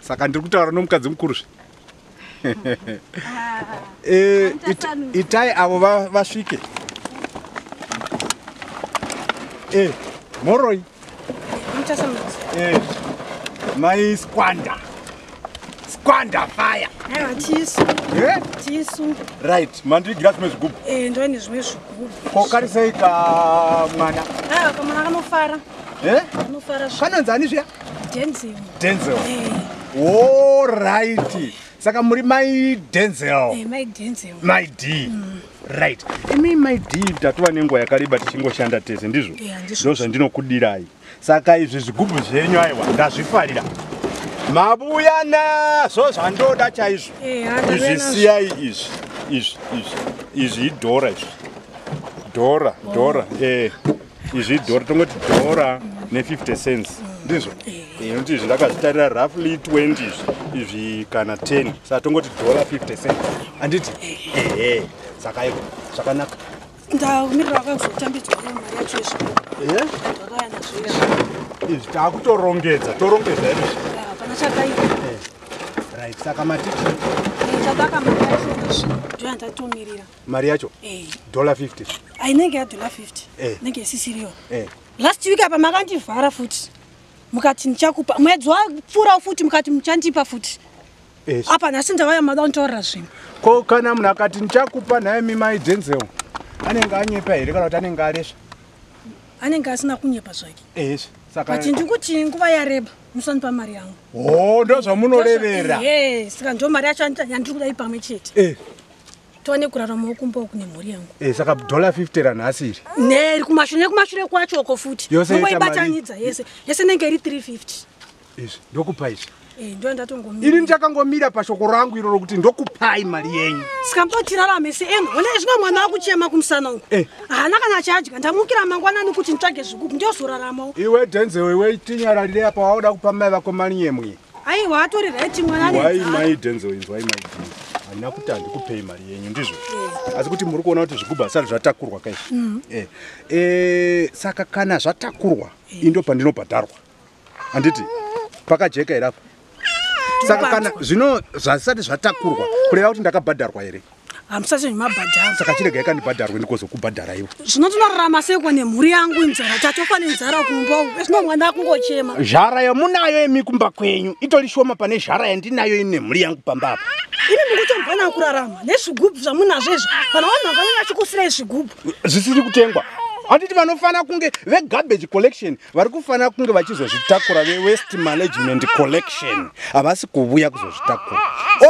saka ndiri kutaura nomukadzi mukuru itai avo vasvike. Moroi mai squander fire. Right, mandigira zvimwe zvigubhu. Ndoni zvimwe zvigubhu. Kokarisei kamwana. Kamwana kanofara. Kanofara. Kanonzi ani zviya? Denzel. All right. Saka muri mai Denzel. Mai Denzel. My D. Right. Imi my D tatova nenguva yakareba tichingoshanda tese ndizvo. Ndizvo zvandinokudirai. Saka izvi zvigubhu zvenyu aiwa ndazvifarira. Mabuya nazvo zvandoda chaizvo. Izvi siyai izvi idhora izvi. Dhora. Izvi dhora tongoti dhora ne50 cents. Ndizvo. Noti izvi ndakazvitarira roughly 20 izvi kana 10. Saka tongoti dhora 50 cents. Anditi? Saka ivo zvakanaka. Ndamirira akazotambidzwa mari yacho izvi. Ndakayana zviri. Izvi takutorongedza izvi. Right, saka matiti tataka mari yacho ndoya ndatomirira mari yacho $50 ainenge ya$50 nenge isisiriyo. Last week apa makandivhara futi mukati ndichakupa mwedzi wapfuura futi mukati muchandipa futi apa nhasi ndavaya mada kuntaurira zvinhu. Ko kana munhu akati ndichakupa naye mimai Denzel anenge anyepa here kana kuti anenge aresva? Anenge asina kunyepa zvake. Saka but ndikuti nguva yareba musandipa mari yangu. Ndo zvamunorevera. Saka ndo mari yacho yandiri kuda ipamwe chete. Tione kuraramawo kumba kune mhuri yangu. Saka $50 ranhasi iri. Iri kumashure kwachoko futi. Ngoibatanidza yese nenge iri $350. Ndokupa izvi. Ndo ndatongomira. Ini ndichakangomira pashoko rangu iroro kuti ndokupai mari yenyu. Sikambotirarame one zvino mwana akuchema kumusana uko. Haana kana chadya ndamukira mangwanani kuti nditsvage zvigubhu ndozoraramawo. Iwe Denzel iwe tinyararire apa wauda kupa mai vako mari yemwe. Aiwa atori right mwana ne. Wai mai Denzel inzwai mai Denzel. Handina kuti handikupei mari yenyu ndizvo. Asi kuti muri kuona kuti zvigubhu asati zvatakurwa kaizvi. Saka kana zvatakurwa indo pandinobhadharwa. Handiti pakajeka irapo. Saka kana zvino zvasati zvatakurwa kureva kuti ndakabhadharwa here? Hamusati mabhadhara. Saka chirega yakandibhadharwa ndikozokubhadhara iwe. Zvinotonorarama seiko nemhuri yangu inzara tatofa nenzara kumba uko. Zvino mwana akungochema. Zhara yamunayo yemikumba kwenyu itori shoma pane zhara yandinayo ine mhuri yangu pamba apa. Ini mukutombana kurarama nezvigubhu zvamunazvo izvi. Kana vanhu vakanyanya vachikusirai zvigubhu. Zvisiri kutengwa. Handiti vanofana kunge ve-garbage collection vari kufana kunge vachizozvitakura ve-waste management collection havasi kuvuya kuzozvitakura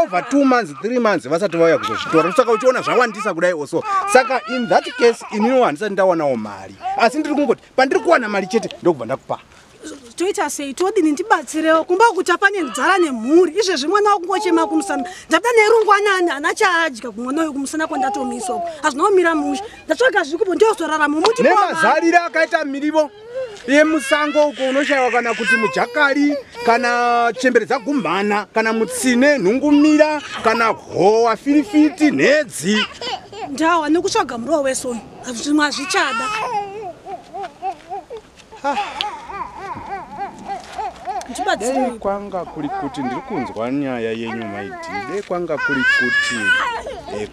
over 2 months 3 months vasati vauya kuzozvitora. Saka uchiona zvawandisa kudai also. Saka in that case inini handisati ndawanawo mari asi ndiri kungoti pandiri kuwana mari chete ndokubva ndakupa. Toita sei todini ndibatsirewo kumba kuti apane nzara nemhuri izvezvi mwana wakungochema kumusana ndabda nerungwanani hana chaadya kumwana uyu kumusana kwandatomiswa hazvinomira musha ndatsvaga zvigubhu ndiyozorarama muti nemazariro akaita mirivo yemusango uko unoshayiwa kana kuti mujakari kana chembere dzagumhana kana mutsine nhungumira kana howa firifiti nhedzi ndawa nekutsvaga muriwo wesoni zvimwe hazvichada. Dei kwanga kuri kuti ndiri kunzwa nyaya yenyu maiti. Dei kwanga kuri kuti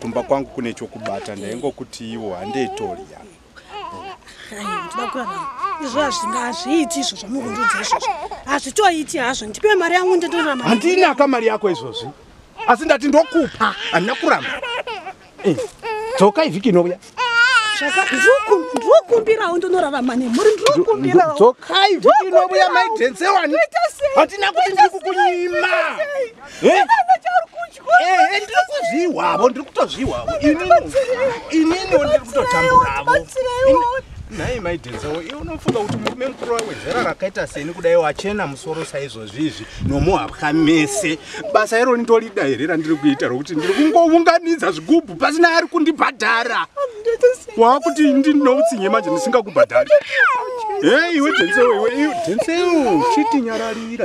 kumba kwangu kune chokubata ndaingokuti iwo handeitori yangu. Izvo hazvingaazviiti izvo zvamukundudza izvozvo. Hazvitoiti hazvo ndipe mari yangu nditorarama. Handinaka mari yako izvozvi. Asi ndati ndokupa handina kuramba. Dzoka ivhiki inouya. Ndikukumbirawo ndonorarama nemhuri ndikukumbirawo. Dzoka ivhiki inouya mai Denzel wani. Handina kuti ndiri kukunyima. Ndiri kutozvihwavo. Inini ndiri kutotamburavo. Nhai mai Denzel iwe unofunga kuti murume mukuru wezera rakaita seni kudai wachena musoro saizvozvi izvi nomuhapwa mese basa iro nitorida here randiri kuita rokuti ndiri kungounganidza zvigubhu pasina ari kundibhadhara. Wakuti ndinoutsinye manje ndisingakubhadhari. Iwe Denzel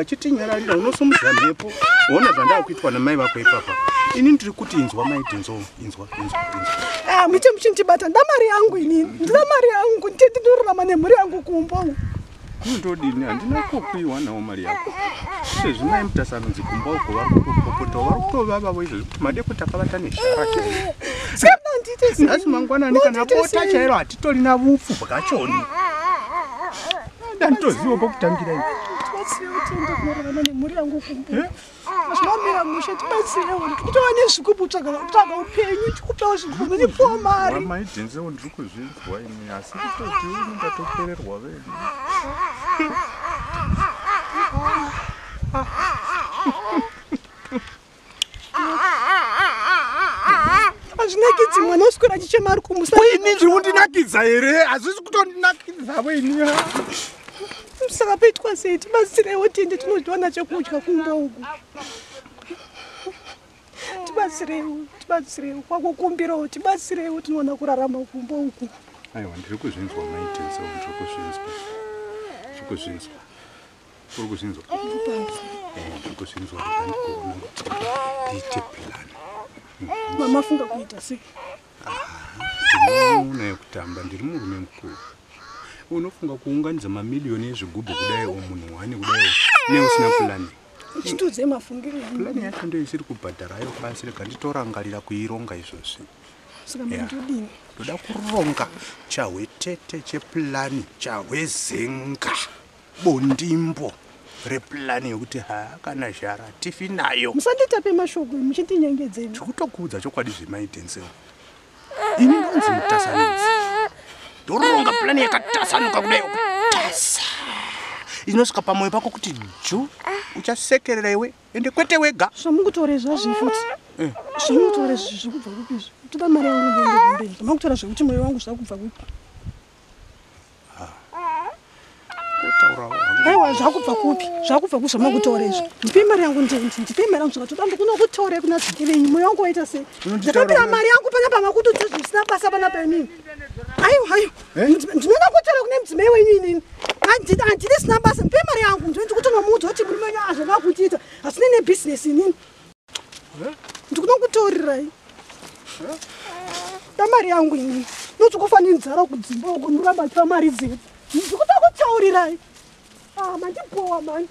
chitinyararira unosumudza mhepo. Uona zvandakuitwa namai vako ipapa. Ini ndiri kuti inzwa mai Denzel inzwa. Muchindibata ndamari yangu inini ndina mari yangu nditi ndorarama nemhuri yangu kumba. Ndodini handina kokuiwa nawo mari yako. Sezvimai mutasanudzi kumba uko vari kutopopota vari kutovava izvozvi kuti madeko takavata neshara chaio. Asi mangwanani kana bota chairo hatitorina vupfu bwachoni. Ndanditoziva pokutangira ivi. Tibatsirewo nemhuri yangu kumba. Zvamira mushe tibatsirewo ndikutova nezvigubu tsvaga upenyu tikupawo zvigubu ndipowo mari. Maidhenzewo ndiri kuzvinzwa ini asi kutoti ungatopererwa veni. Hazvinakidzi mwana uswera achichema ari kumusa. Ini ndiri kundinakidza here? Hazvisi kutondinakidza weni. Saka paitwa sei tibatsirewo tiende tinozviwana chekudya kumba uku. Tibatsirewo kwakukumbirawo tibatsirewo tinoona kurarama kumba uku. Aiwa ndiri kuzvinzwa maitensewo ndiri kuzvinzwa. Uri kuzvinzwa? Ndiri kuzvinzwa ndandikuona kuti ndiite plan. Mama funga kuita sei? Ndinoona yekutamba ndiri murume mukuru. Unofunga kuunganidza mamiliyoni ezvigubhu kudai munhu wani kudai neusina plani. Chitudze mafungiro yangu. Plani yacho ndiyo isiri kubhadharayo pasi rega nditorangarira kuironga izvozvi. Saka mandodini? Ndoda kuronga chahwetete cheplani chahwezenga bondimbo replani yokuti kana zhara tifi nayo. Musanditape mashoko muchitinyengedzeni. Ndikutokuudza chokwadi zvemaitensewo. Ini ndonzi mutasanudzi. Ndoronga plani yakatasanuka kudai kutasa. Inosvika pamwoyo pako kuti ju uchasekerera iwe ende kwete wega. Zvamukutore zvazvi futi. Zvamukutore zvekubva kupi izvi? Toda mari yangu ndiende kumberi. Zvamakutora zvekuti mwoyo wangu zvakubva kupi? Aiwa zvakubva kupi? Zvakubva kuzvamakutore izvi. Ndipe mari yangu ndipe mari yangu zvakatoda ndikunokutora kuna dzikivenyi mwoyo wangu waita sei? Ndakapira mari yangu pana pamakutudza zvisina basa pana pemini. Aiwa. Ndinoda kutora kune mudzimai wenyu inini. Handidi sina basa ndipe mari yangu ndinoda kutonomuudza kuti murume wenyu hazvona kuchiita. Hasina nebusiness inini. Ndikunokutorirai. Da mari yangu inini. Noti kufanira nzara kudzimba uko muramba tiva mari dzedu. Ndikutokutaurirai. Mandipowa mani.